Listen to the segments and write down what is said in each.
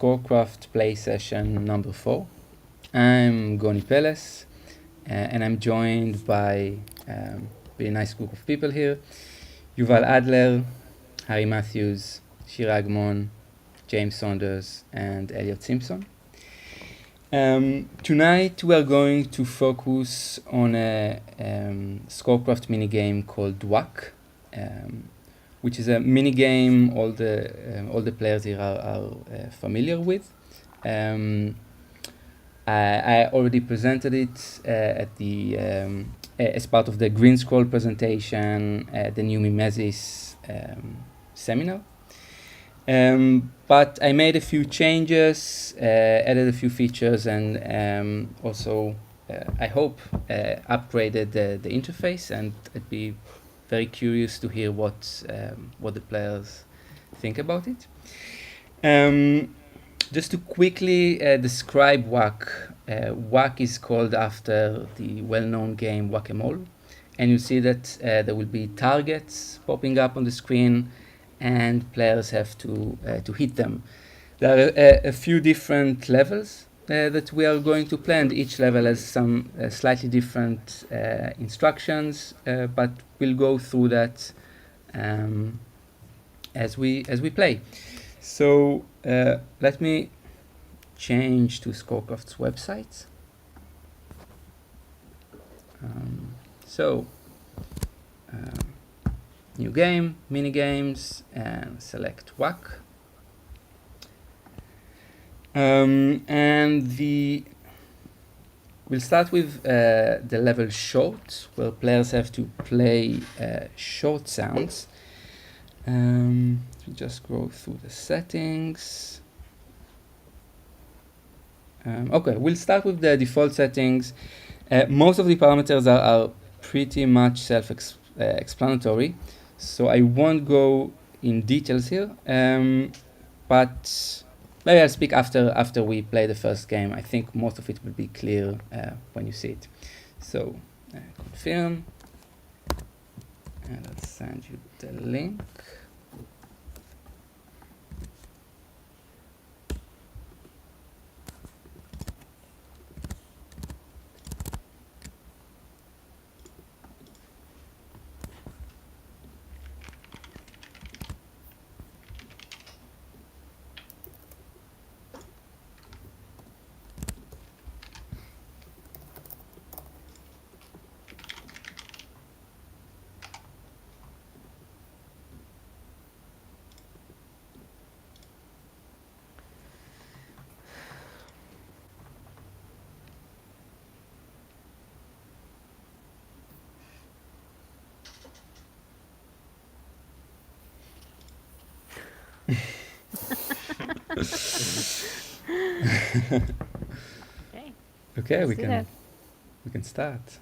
ScoreCraft play session number 4. I'm Goni Peles, and I'm joined by a really nice group of people here. Yuval Adler, Harry Matthews, Shira Agmon, James Saunders, and Elliot Simpson. Tonight we are going to focus on a ScoreCraft minigame called WAC, which is a minigame all the players here are familiar with. I already presented it at the as part of the Green Scroll presentation at the new Mimesis seminar. But I made a few changes, added a few features, and also I hope upgraded the interface. And I'd be very curious to hear what the players think about it. Just to quickly describe WAC, WAC is called after the well-known game Whack-A-Mole, and you see that there will be targets popping up on the screen, and players have to hit them. There are a few different levels that we are going to play, and each level has some slightly different instructions, but we'll go through that as we play. So let me change to ScoreCraft's website. New game, mini games, and select WAC. We'll start with the level short, where players have to play short sounds. We just go through the settings. Okay, we'll start with the default settings. Most of the parameters are pretty much self-explanatory, so I won't go in details here. But maybe I'll speak after we play the first game. I think most of it will be clear when you see it. So confirm, and I'll send you the link. Okay, we can start.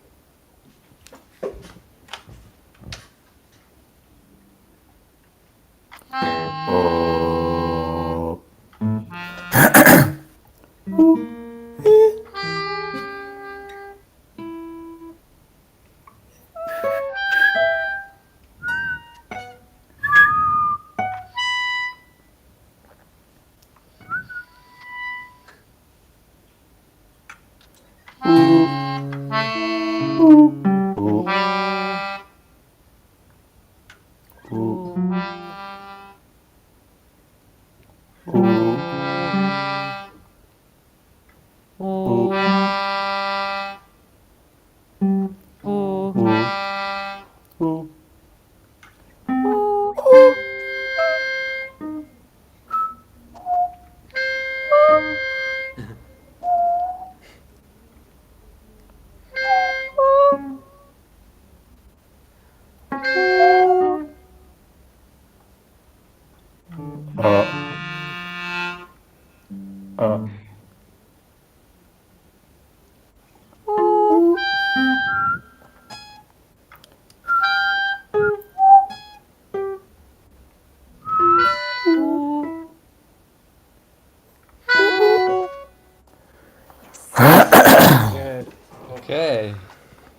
Okay,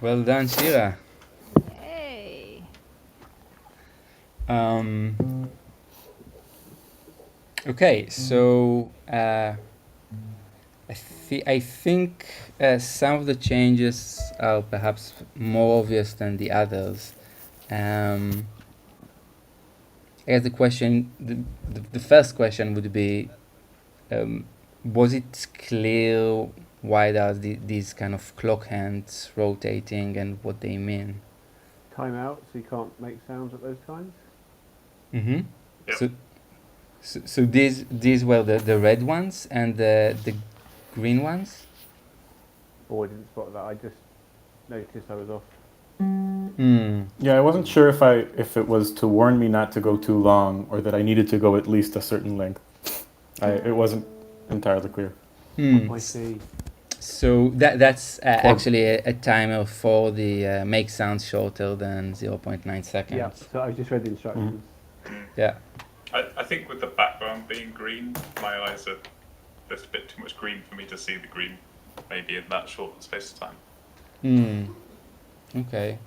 well done, Shira. Yay! Okay, so I think some of the changes are perhaps more obvious than the others. I guess the first question would be, was it clear why there's these kind of clock hands rotating and what they mean? Time out, so you can't make sounds at those times. Mm-hmm. Yep. So these were the red ones and the green ones? Oh, I didn't spot that. I just noticed I was off. Yeah, I wasn't sure if it was to warn me not to go too long or that I needed to go at least a certain length. It wasn't entirely clear. I see. So that's actually a timer for the make sounds shorter than 0.9 seconds. Yeah, so I just read the instructions. Yeah. I think with the background being green, my eyes are, there's a bit too much green for me to see the green, maybe in that short space of time. Okay.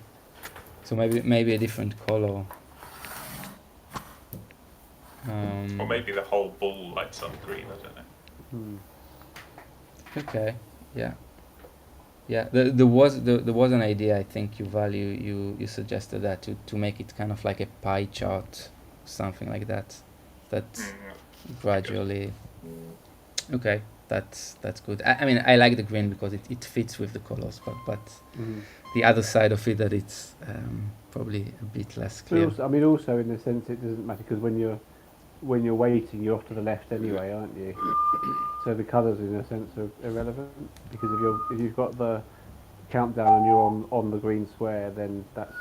So maybe a different color. Or maybe the whole ball lights up green, I don't know. Okay. Yeah. Yeah. There was an idea, I think you suggested that to make it kind of like a pie chart, something like that. That gradually. Okay. That's good. I mean, I like the green because it fits with the colors, but the other side of it, that it's probably a bit less clear. Also in the sense it doesn't matter because when you're waiting, you're off to the left anyway, aren't you? So the colours in a sense are irrelevant because if you've got the countdown and you're on the green square, then that's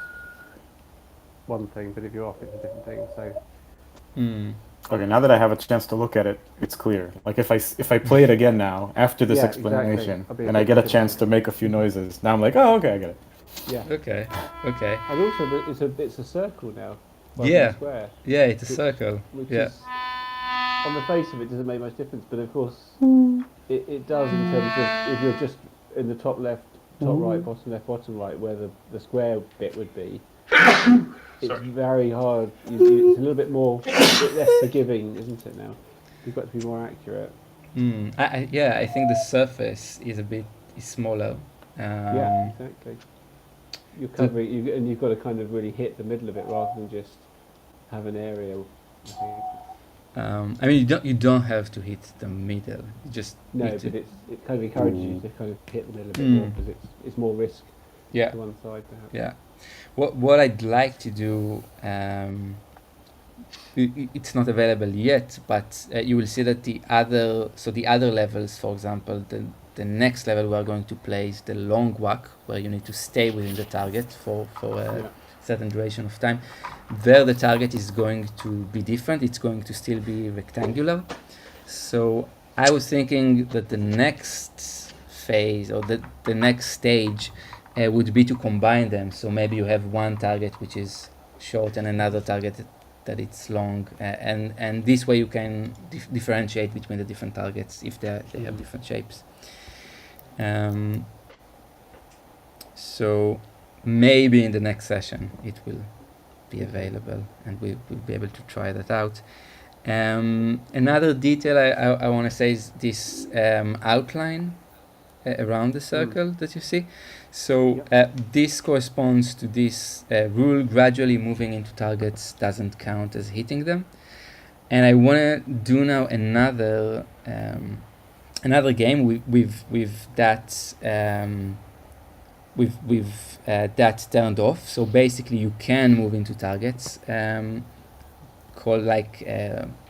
one thing. But if you're off, it's a different thing. So. Okay, now that I have a chance to look at it, it's clear. Like if I play it again now after this explanation, exactly. and I get a chance to make a few noises, now I'm like, oh, okay, I get it. Yeah. Okay. And also, it's a circle now. Yeah. A square. Yeah, it's a circle. Which Yeah. is, on the face of it, doesn't make much difference, but of course, it does in terms of if you're just in the top left, top right, bottom left, bottom right, where the square bit would be. It's very hard. It's a little bit less forgiving, isn't it? Now you've got to be more accurate. I think the surface is smaller. Yeah, exactly. You're covering, and you've got to kind of really hit the middle of it rather than just have an area. I think. I mean, you don't have to hit the middle. You just no, need but it kind of encourages you to kind of hit the middle a bit more because it's more risk to one side perhaps. Yeah. What I'd like to do, it's not available yet, but you will see that the other levels, for example, the next level we are going to play is the long whack, where you need to stay within the target for a certain duration of time. There the target is going to be different. It's going to still be rectangular. So I was thinking that the next phase or the next stage would be to combine them. So maybe you have one target which is short and another target that it's long, and this way you can differentiate between the different targets if they have different shapes. So maybe in the next session it will be available and we'll be able to try that out. Another detail I want to say is this outline around the circle that you see. So this corresponds to this rule: gradually moving into targets doesn't count as hitting them. And I want to do now another game with that that turned off. So basically you can move into targets, called like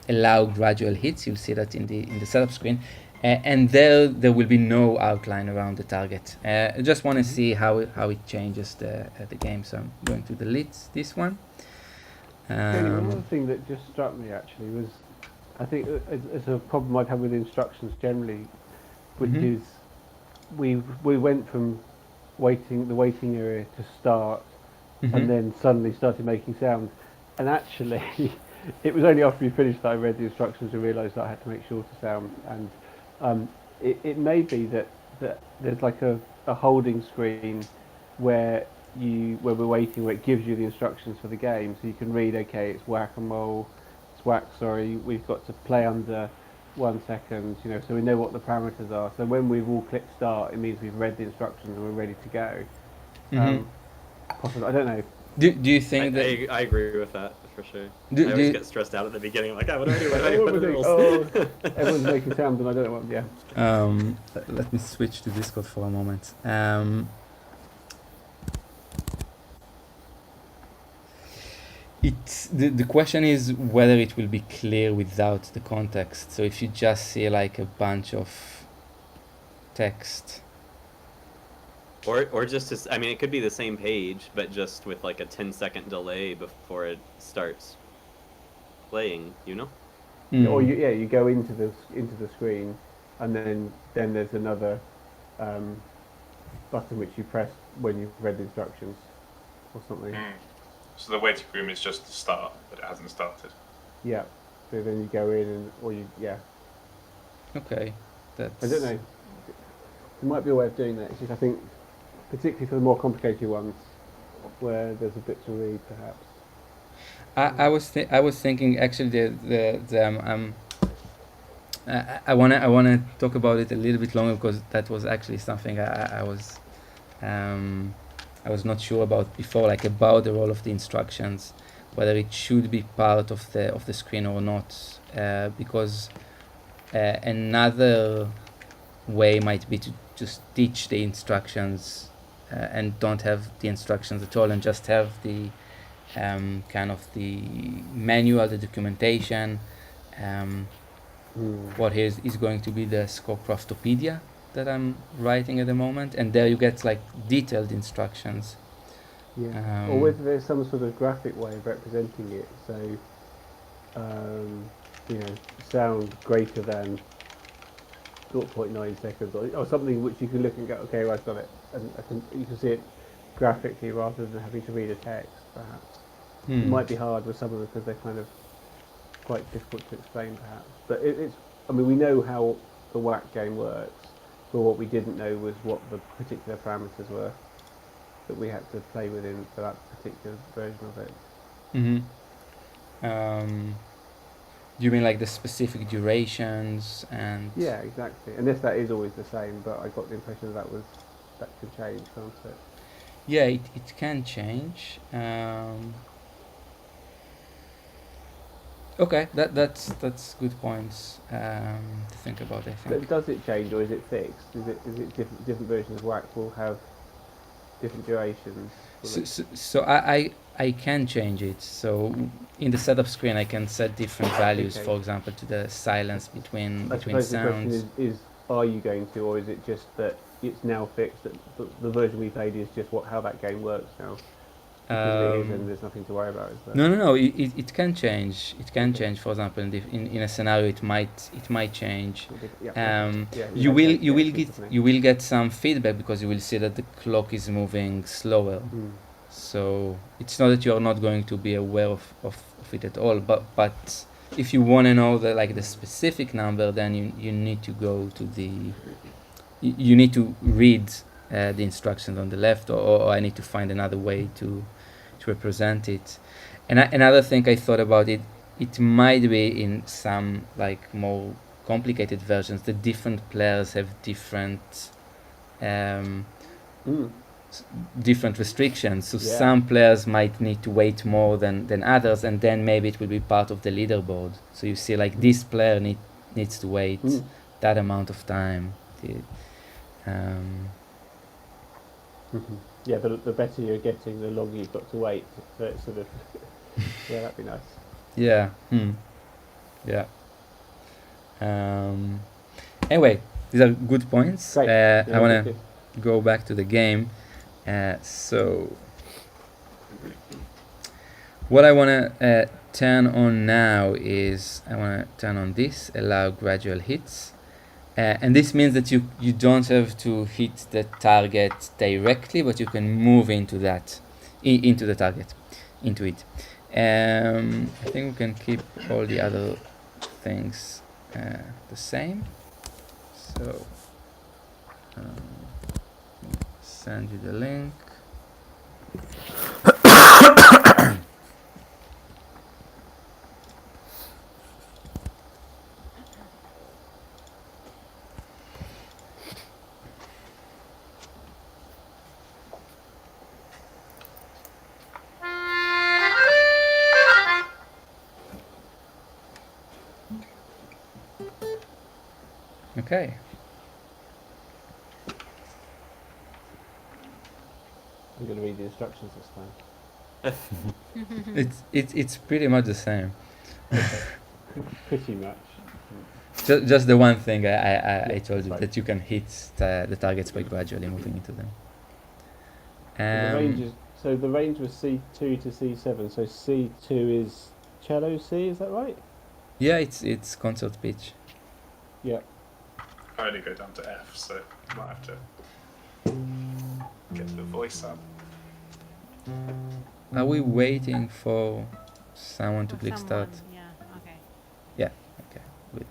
allow gradual hits. You'll see that in the setup screen. And there will be no outline around the target. I just want to see how it changes the game. So I'm going to delete this one. One other thing that just struck me actually was, I think it's a problem I've had with instructions generally, which is we went from the waiting area to start, and then suddenly started making sounds, and actually it was only after we finished that I read the instructions and realised that I had to make shorter sounds. And it may be that there's like a holding screen where we're waiting, where it gives you the instructions for the game, so you can read, okay, it's whack-a-mole, SWAC, sorry, we've got to play under 1 second, so we know what the parameters are. So when we've all clicked start, it means we've read the instructions and we're ready to go. Possibly, I don't know. Do you think that... I agree with that for sure. Do I always you- get stressed out at the beginning, like, what do I do? What do I do? Oh, What are the rules? everyone's making sounds and I don't know what. Yeah. Let me switch to Discord for a moment. The question is whether it will be clear without the context. So if you just see like a bunch of text, Or just to, I mean, it could be the same page, but just with like a 10-second delay before it starts playing. Or you go into the screen, and then there's another button which you press when you've read the instructions, or something. So the waiting room is just the start, but it hasn't started. Yeah. So then you go in Okay, that's... I don't know. There might be a way of doing that. It's just, I think, particularly for the more complicated ones, where there's a bit to read, perhaps. I was thinking actually I wanna talk about it a little bit longer, because that was actually something I was not sure about before, like about the role of the instructions, whether it should be part of the screen or not, because another way might be to just teach the instructions and don't have the instructions at all, and just have the kind of the manual, the documentation. What is going to be the ScoreCraftopedia that I'm writing at the moment, and there you get like detailed instructions. Yeah. Or whether there's some sort of graphic way of representing it, so sound greater than 0.9 seconds, or something which you can look and go, okay, well, I've got it, and you can see it graphically rather than having to read a text, perhaps. It might be hard with some of them because they're kind of quite difficult to explain, perhaps. But we know how the WAC game works, but what we didn't know was what the particular parameters were that we had to play within for that particular version of it. Do you mean like the specific durations and... Yeah, exactly. Unless that is always the same, but I got the impression that could change, can't it? Yeah, it can change. Okay, that's good points to think about, I think. But does it change, or is it fixed? Is it different versions of WAC will have different durations? So I can change it. So in the setup screen, I can set different values. Okay. For example, to the silence between I suppose sounds. the question is are you going to, or is it just that it's now fixed? That the version we played is just how that game works now. Because it is, and there's nothing to worry about, is there? No. It can change. It can change. For example, in a scenario, it might change. You will get some feedback, because you will see that the clock is moving slower. So it's not that you are not going to be aware of it at all. But if you want to know the specific number, then you need to go to you need to read the instructions on the left, or I need to find another way to represent it. And another thing I thought about it might be in some more complicated versions, the different players have different different restrictions. So some players might need to wait more than others, and then maybe it will be part of the leaderboard. So you see this player needs to wait that amount of time. Yeah, the better you're getting, the longer you've got to wait. So it's sort of yeah, that'd be nice. Yeah. Yeah. Anyway, these are good points. Great. I want to go back to the game. So what I want to turn on now is I want to turn on this, allow gradual hits. And this means that you don't have to hit the target directly, but you can move into that, into the target, into it. I think we can keep all the other things the same. So send you the link. Okay. I'm going to read the instructions this time. It's pretty much the same. Okay. Pretty much. Just the one thing I told you, right. that you can hit the targets by gradually moving into them. The range is, so the range was C2 to C7. So C2 is cello C, is that right? Yeah, it's concert pitch. Yeah. I only go down to F, so I might have to get the voice up. Are we waiting for someone to click start? Yeah, okay. Yeah, okay, good.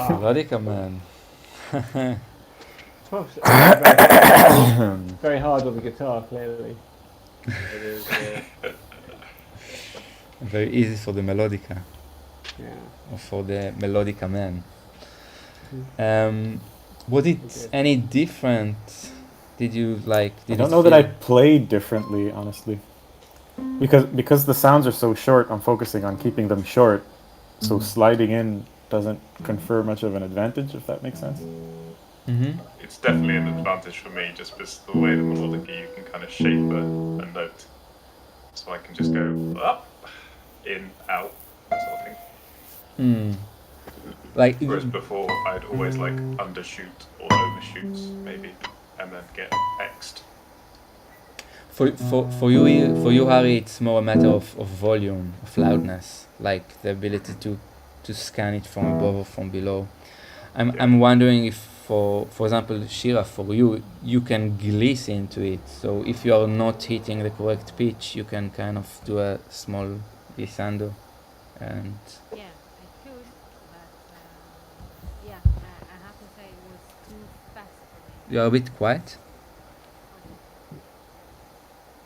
Melodica Man. Very hard on the guitar, clearly. It is. Very easy for the Melodica. Yeah. Or for the Melodica Man. Was it any different? Did you like? I don't know that I played differently, honestly. Because the sounds are so short, I'm focusing on keeping them short. So sliding in doesn't confer much of an advantage, if that makes sense. It's definitely an advantage for me, just because the way the melodica you can kind of shape a note. So I can just go up, in, out, that sort of thing. Like, whereas before I'd always like undershoot or overshoot maybe, and then get X'd. For you, Harry, it's more a matter of volume, of loudness, like the ability to scan it from above or from below. I'm wondering if, for example, Shira, for you can gliss into it. So if you are not hitting the correct pitch, you can kind of do a small glissando, and Yeah, I could, but yeah, I have to say it was too fast for me. you're a bit quiet.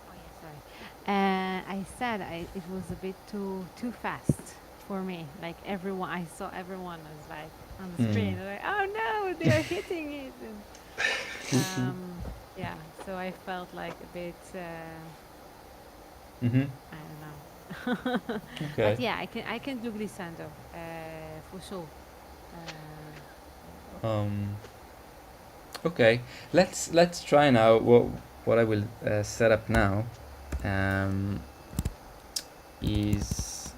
Oh yeah, sorry. I said it was a bit too fast for me. Like I saw everyone was like on the screen. Like, oh no, they are hitting it. And, yeah, so I felt like a bit. I don't know. Okay. But yeah, I can do glissando for sure. Okay, let's try now. What I will set up now is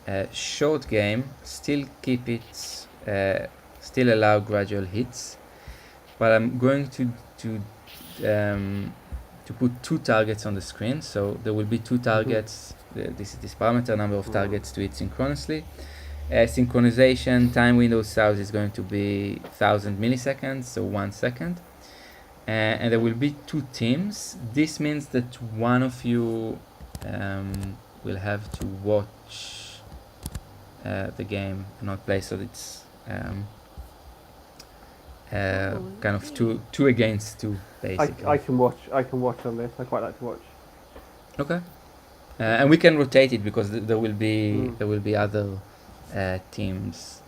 a short game. Still keep it. Still allow gradual hits, but I'm going to put two targets on the screen. So there will be two targets. This parameter number of targets to hit synchronously. Synchronization time window size is going to be 1000 milliseconds, so 1 second. And there will be two teams. This means that one of you will have to watch the game and not play, so it's kind of two against two, basically. I can watch on this. I quite like to watch. Okay. And we can rotate it because there will be other teams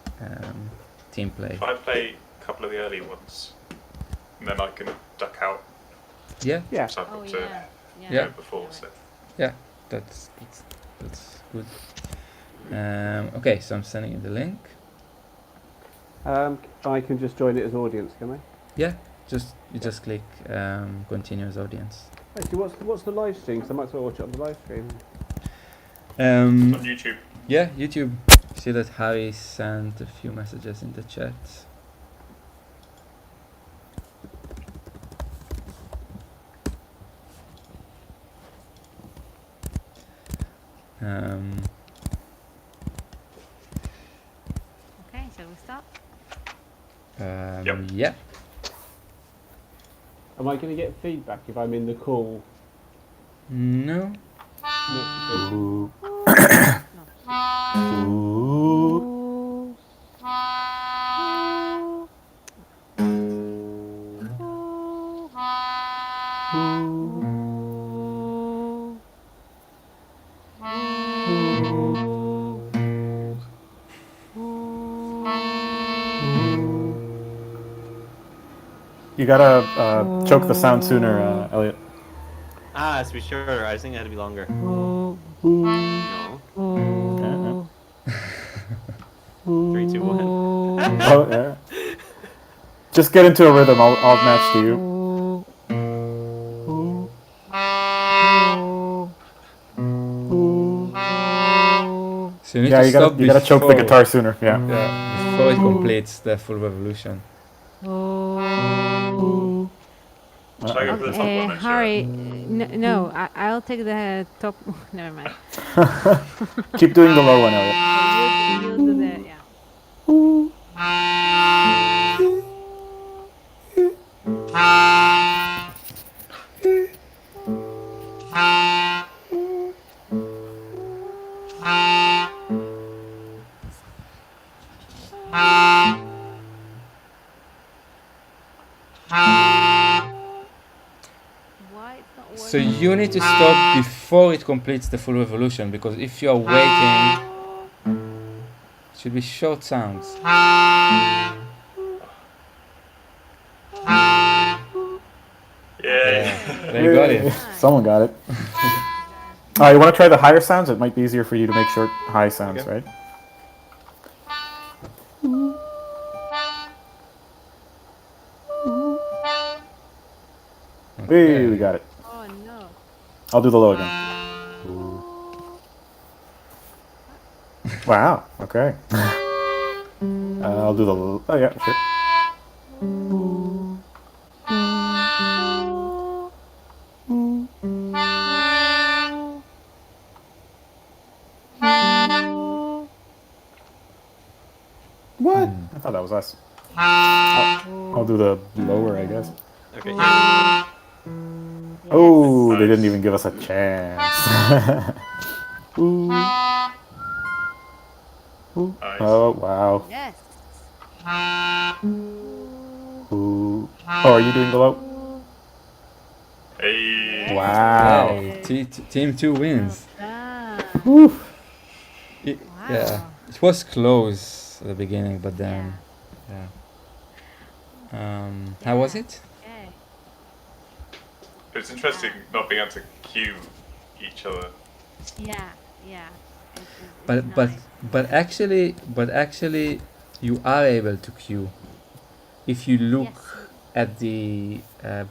team play. If I play a couple of the early ones, and then I can duck out. Yeah. Yeah. So I've got to Yeah. go before. So Yeah, that's good. Okay, so I'm sending you the link. I can just join it as audience, can I? Yeah, you just click continue as audience. Actually, what's the live stream? 'Cause I might as well watch it on the live stream. it's on YouTube. Yeah, YouTube. See that Harry sent a few messages in the chat. Okay, shall we start? Yep. Yeah. Am I going to get feedback if I'm in the call? No. No. Ooh. No. Ooh. You gotta choke the sound sooner, Elliot. Ah, to be sure. I think it had to be longer. No. Yeah, 3, 2, 1. yeah. Oh, yeah. Just get into a rhythm. I'll match to you. So you need Yeah, to you stop gotta choke the before. guitar sooner. Yeah. Yeah, before it completes the full revolution. Should I go for the top Okay, one then, Harry. No, I'll take the top. Never mind. Keep doing the low one, Elliot. You do the yeah. Why it's not So working? you need to stop before it completes the full revolution, because if you're waiting, it should be short sounds. Yay! They got it. Someone got it. You want to try the higher sounds? It might be easier for you to make short high sounds, Okay. right? Hey, we got it. Oh no. I'll do the low again. Wow. Okay. I'll do the. Oh yeah, sure. What? I thought that was us. I'll do the lower, I guess. Okay. Oh, they didn't Nice. even give us a chance. Ooh. Ooh. Nice. Oh wow. Yes. Ooh. Oh, are you doing the low? Hey. Wow. Hey, team 2 wins. Woo. It, Wow. Yeah, it was close at the beginning, but then, yeah. How was it? Okay. It's interesting not being able to cue each other. Yeah. Yeah. It's But nice. actually, you are able to cue if you look Yes. at the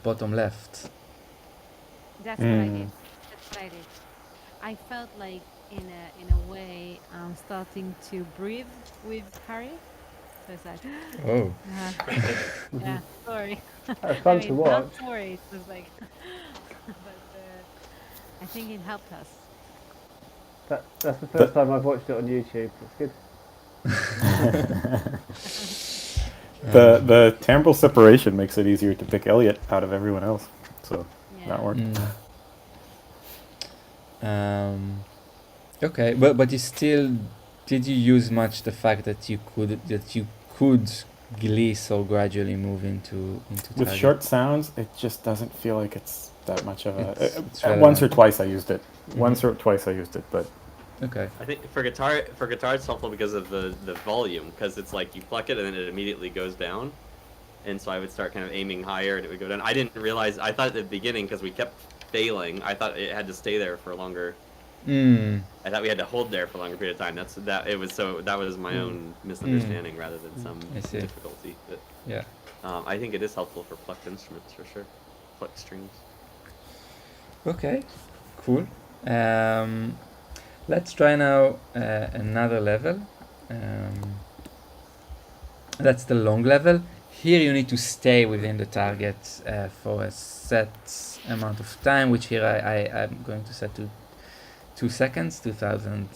bottom left. That's what I did. That's what I did. I felt like in a way I'm starting to breathe with Harry. So it's like Oh. yeah, sorry. That's fun to watch. Not sorry, it was like but I think it helped us. That's the first time I've watched it on YouTube. It's good. The timbral separation makes it easier to pick Elliot out of everyone else. So Yeah. that worked. Okay, but you still, did you use much the fact that you could gliss or gradually move into With target? short sounds, it just doesn't feel like it's that much of a. It's Once or relevant. twice I used it. Once or twice I used it, but Okay. I think for guitar it's helpful because of the volume, because it's like you pluck it and then it immediately goes down, and so I would start kind of aiming higher and it would go down. I didn't realize, I thought at the beginning, because we kept failing, I thought it had to stay there for longer. I thought we had to hold there for a longer period of time. That was my own misunderstanding rather than some I see. difficulty. But Yeah. I think it is helpful for plucked instruments for sure, plucked strings. Okay. Cool. Let's try now another level. That's the long level. Here you need to stay within the target for a set amount of time, which here I'm going to set to 2 seconds, 2000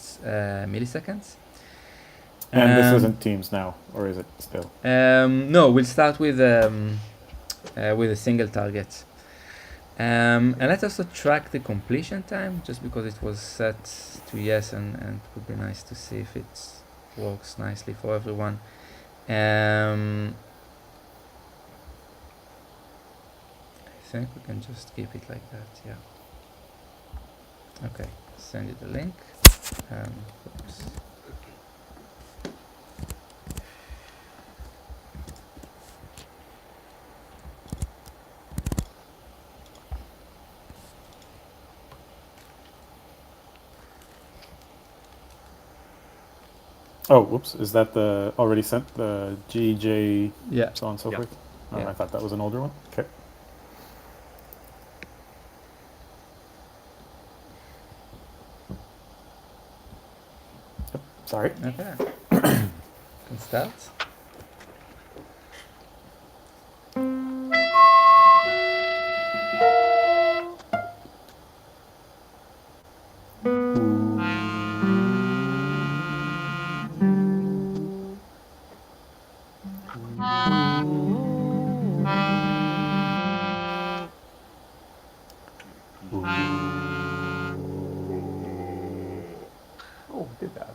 milliseconds. And this isn't teams now, or is it still? No, we'll start with a single target. And let's also track the completion time, just because it was set to yes, and it would be nice to see if it works nicely for everyone. I think we can just keep it like that, yeah. Okay, send you the link. Oops. Oh, whoops! Is that the already sent the GJ Yeah. so on and so Yeah. forth? Oh, Yeah. I thought that was an older one. Okay. Yep, sorry. Okay. Can start. Oh, did that.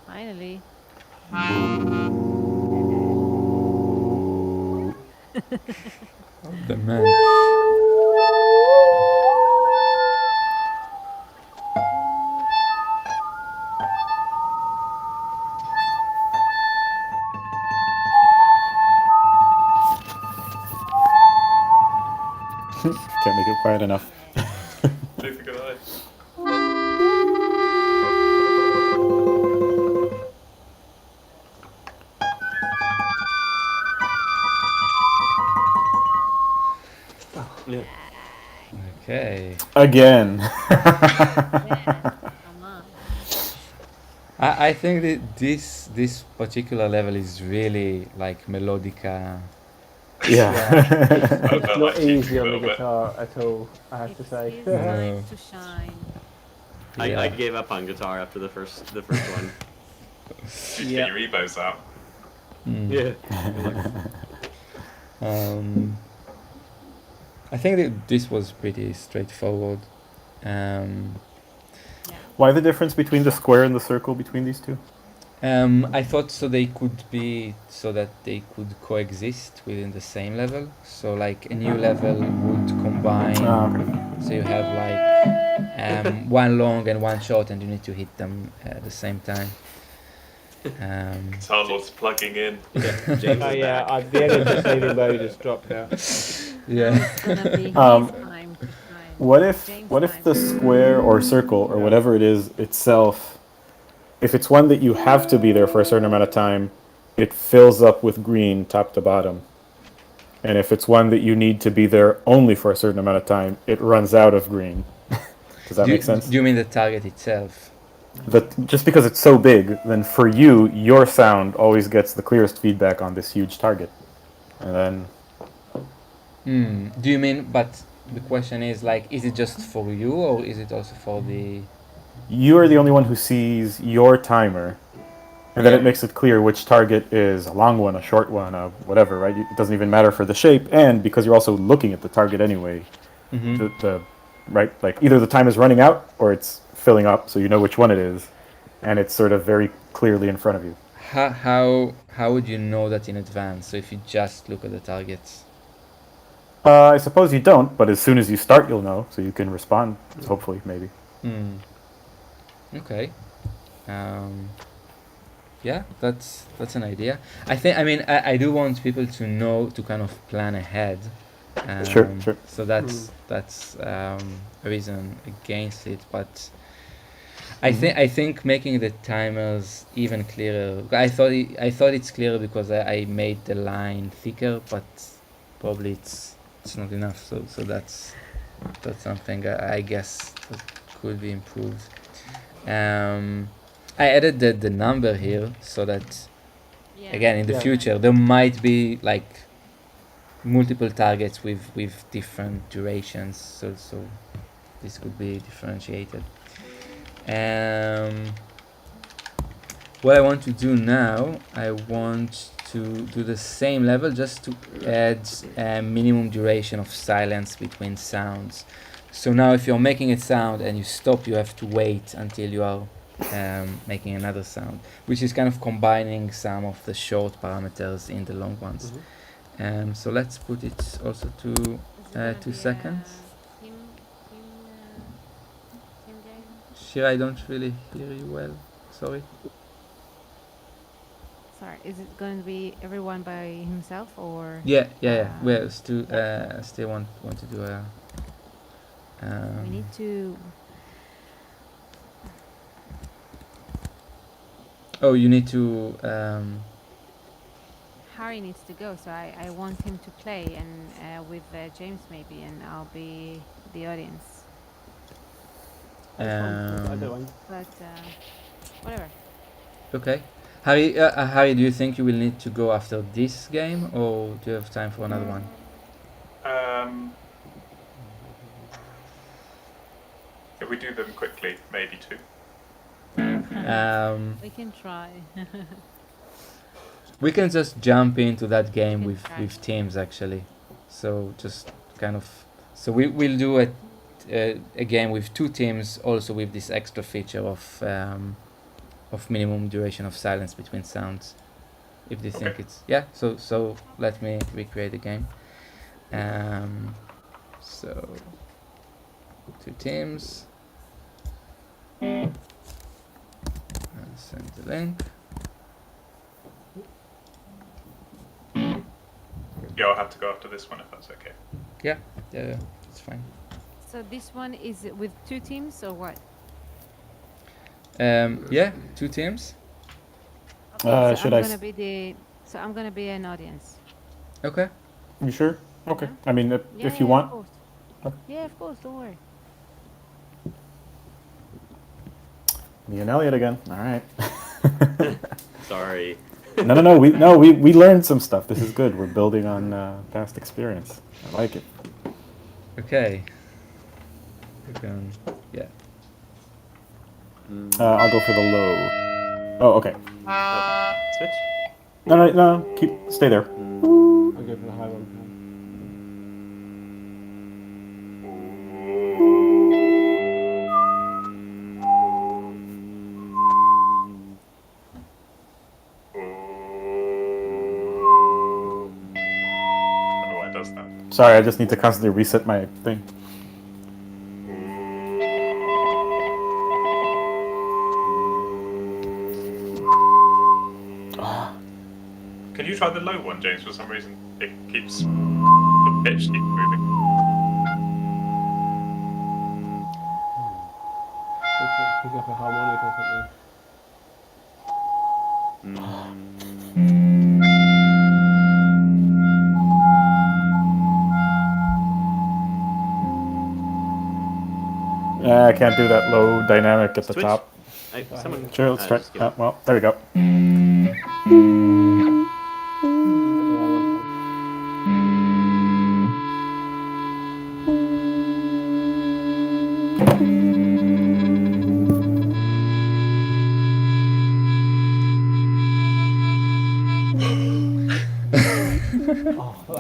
Finally. The man. Can't make it quiet enough. Neither could I. Yeah. Okay. Again. Yeah, come on. I think that this particular level is really like melodica. Yeah. I It's felt not like cheating easy a on the little bit. guitar at all, I have to It's say. his No. time to shine. I Yeah. gave up on guitar after the first one. Did you get your ebos out? Mm. Yeah. I think that this was pretty straightforward. Um, Why the difference between the square and the circle between these two? I thought so they could be so that they could coexist within the same level. So like a new level would combine. Okay. So you have like one long and one short, and you need to hit them at the same time. Tarlord's plugging in. Yeah, James Oh is yeah, back. the energy saving mode has dropped out. Yeah. Now it's gonna be his Um, time to shine. What if James' time. the square or circle or whatever it is itself, if it's one that you have to be there for a certain amount of time, it fills up with green top to bottom. And if it's one that you need to be there only for a certain amount of time, it runs out of green. Does that make sense? Do you mean the target itself? Just because it's so big, then for you, your sound always gets the clearest feedback on this huge target. And then Do you mean? But the question is like, is it just for you, or is it also for the? you are the only one who sees your timer. And then Yeah. it makes it clear which target is a long one, a short one, a whatever, right? It doesn't even matter for the shape, and because you're also looking at the target anyway, right? Like either the time is running out or it's filling up, so you know which one it is, and it's sort of very clearly in front of you. How would you know that in advance? So if you just look at the targets. I suppose you don't, but as soon as you start, you'll know, so you can respond. Hopefully, maybe. Okay. Yeah, that's an idea. I mean, I do want people to know to kind of plan ahead. Sure. So that's a reason against it, but I think making the timers even clearer. I thought it's clearer because I made the line thicker, but probably it's not enough. So that's something I guess that could be improved. I added the number here so that again in the Yeah. future there might be like multiple targets with different durations, so this could be differentiated. What I want to do now, I want to do the same level just to add a minimum duration of silence between sounds. So now if you're making a sound and you stop, you have to wait until you are making another sound, which is kind of combining some of the short parameters in the long ones. So let's put it also to Is it gonna 2 be a seconds. team game? Shira, I don't really hear you well. Sorry. Sorry, is it going to be everyone by himself or? Yeah. Well, still want to do a. We need to. Oh, you need to. Harry needs to go, so I want him to play and with James maybe, and I'll be the audience. I don't mind. But whatever. Okay. Harry, do you think you will need to go after this game, or do you have time for another one? If we do them quickly, maybe 2. We can try. We can just jump into that game We with can try. teams actually. So just kind of. So we'll do a game with 2 teams, also with this extra feature of minimum duration of silence between sounds, if they think it's so let me recreate the game. So 2 teams, and send the link. Yeah, I'll have to go after this one if that's okay. Yeah, it's fine. So this one is with 2 teams or what? 2 teams. So Should I'm I gonna be the. So I'm gonna be an audience. Okay. You sure? Okay. Yeah. I mean, Yeah, if you Of want. course. Okay. Yeah, of course. Don't worry. Me and Elliot again. All right. Sorry. No. We learned some stuff. This is good. We're building on past experience. I like it. Okay. Yeah. I'll go for the low. Oh, okay. Oh, switch. No. Stay there. I'll go for the high one. I don't know why it does that. Sorry, I just need to constantly reset my thing. Can you try the low one, James? For some reason, it keeps the pitch keeps moving. Pick up a harmonic or something. I can't do that low dynamic at the Switch. top. Someone. Sure, let's try. just give it. Well, there we go.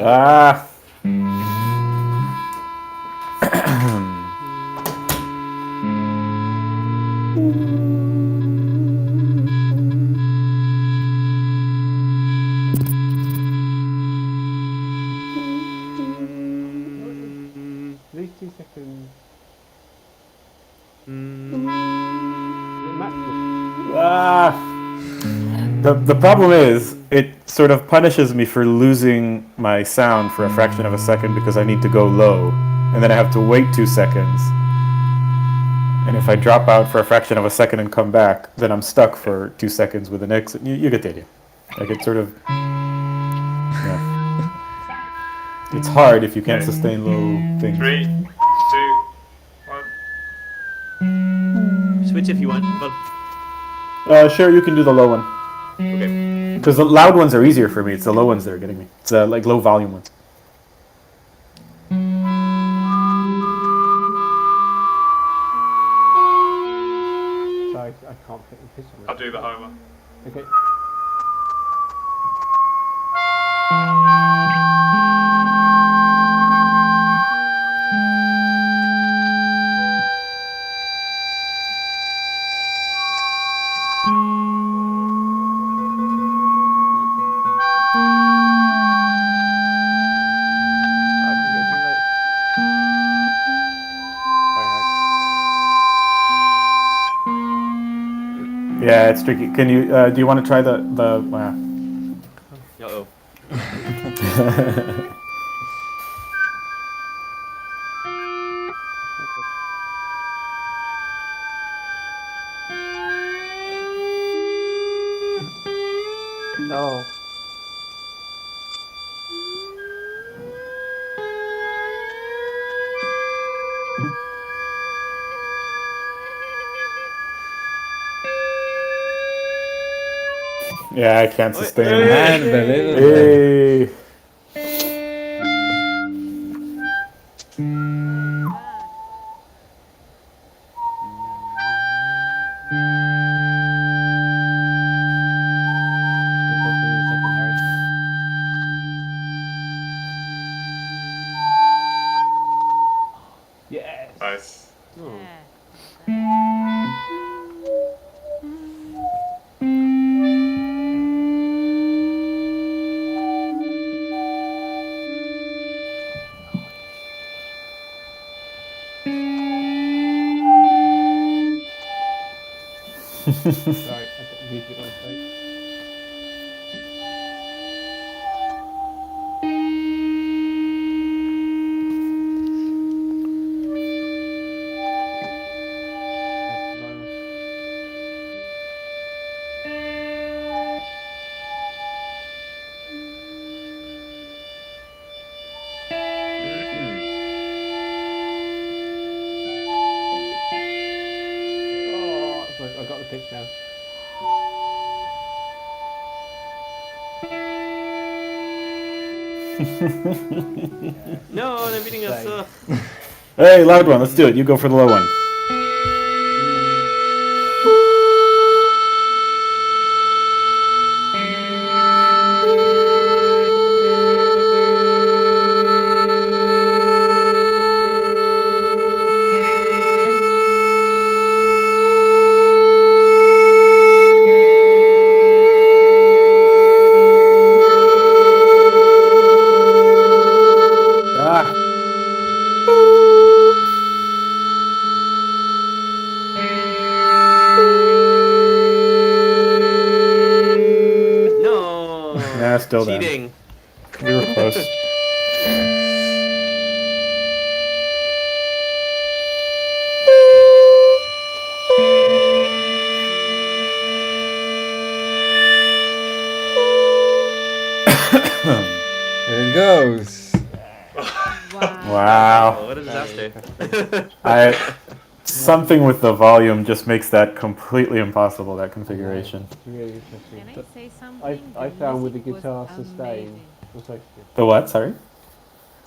Ah. These 2 seconds. The problem is, it sort of punishes me for losing my sound for a fraction of a second because I need to go low, and then I have to wait 2 seconds. And if I drop out for a fraction of a second and come back, then I'm stuck for 2 seconds with an exit. You get the idea. Like it sort of, yeah. It's hard if you can't sustain low things. 3, 2, 1. Switch if you want. But Sure, you can do the low one. okay. Because the loud ones are easier for me. It's the low ones that are getting me. It's like low volume ones. Sorry, I can't fit the pitch on it. I'll do the high one. Okay. I can go too late. Yeah, it's tricky. Can you? Do you want to try the? Uh-oh. No. Yeah, I can't sustain that. Unbelievable. Hey. I'll see you in a second, Harry. Yes. Nice. Oh. Yeah. Sorry, I got music on stage. That's fine. Oh, sorry, I got the pitch now. No, they're beating us. Same. Hey, loud one. Let's do it. You go for the low one. Ah. No. Yeah, still down. Cheating. We were close. There it goes. Wow. Wow. What a disaster. Something with the volume just makes that completely impossible, that configuration. It's really interesting. Can I say something? I The found with the music was guitar sustain. amazing. Was so good. The what? Sorry?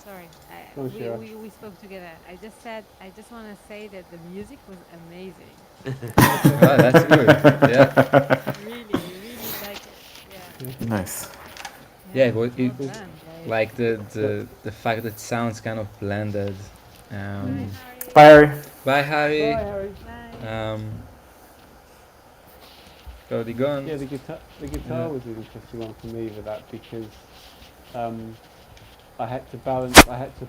Sorry, Oh, sure. we spoke together. I just said, I just want to say that the music was amazing. Oh, that's good. Yeah. Really, really like it. Yeah. Nice. Yeah, well, well it- done, guys. Like the fact that sounds kind of blended. Bye, Bye, Harry. Bye, Harry. Bye, Harry. Bye. Cody gone. Yeah, the guitar Yeah. was an interesting one for me with that because I had to balance, I had to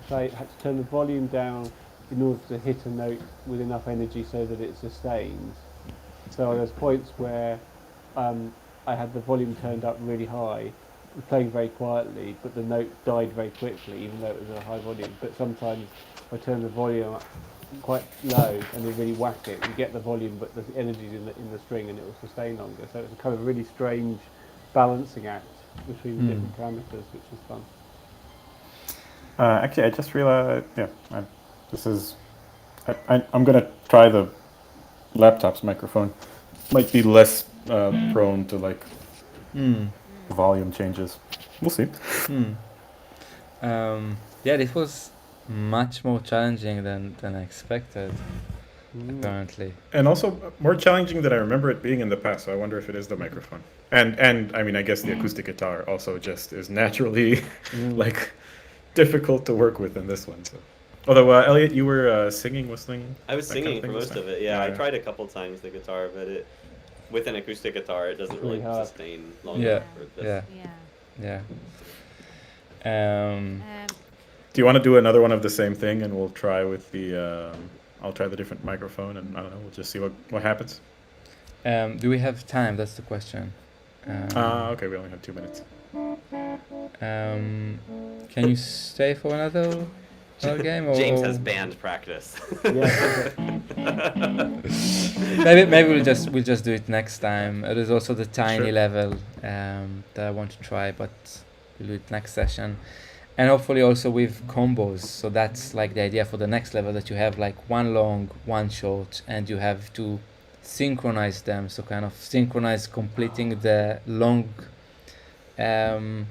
turn the volume down in order to hit a note with enough energy so that it sustains. So there's points where I had the volume turned up really high, playing very quietly, but the note died very quickly, even though it was a high volume. But sometimes I turn the volume up quite low and they really whack it. You get the volume, but the energy's in the string, and it will sustain longer. So it's a kind of really strange balancing act between the different parameters, which is fun. Actually, I just realized, I'm going to try the laptop's microphone. Might be less prone to like volume changes. We'll see. Yeah, this was much more challenging than I expected, apparently. And also more challenging than I remember it being in the past. So I wonder if it is the microphone. And I mean, I guess the acoustic guitar also just is naturally like difficult to work with in this one. So, although Elliot, you were singing, whistling. I was that kind of singing thing for this most time? of it. Yeah, I tried a couple times the guitar, but with an acoustic guitar, it doesn't really Really hard. sustain long Yeah, enough for this. Yeah. Do you want to do another one of the same thing, and we'll try with the? I'll try the different microphone, and I don't know. We'll just see what happens. Do we have time? That's the question. Okay, we only have 2 minutes. Can you stay for another game? Or James has band practice. Yeah. maybe we'll just do it next time. There's also the tiny Sure. level that I want to try, but we'll do it next session. And hopefully also with combos. So that's like the idea for the next level, that you have like one long, one short, and you have to synchronize them. So kind of synchronize completing the long, the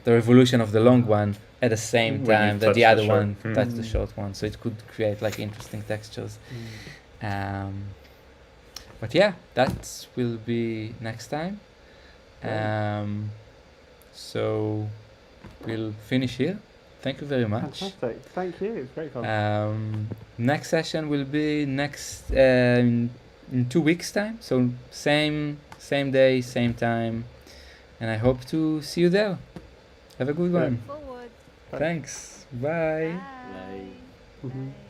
revolution of the long one at the same When you time that touch the the other short. one touch the short one. So it could create like interesting textures. But yeah, that will be next time. So we'll finish here. Thank you very much. Fantastic. Thank you. It's great fun. Next session will be next in 2 weeks' time. So same day, same time, and I hope to see you there. Have a good one. Forward. Thanks. Bye. Bye. Bye. Mhm. Bye.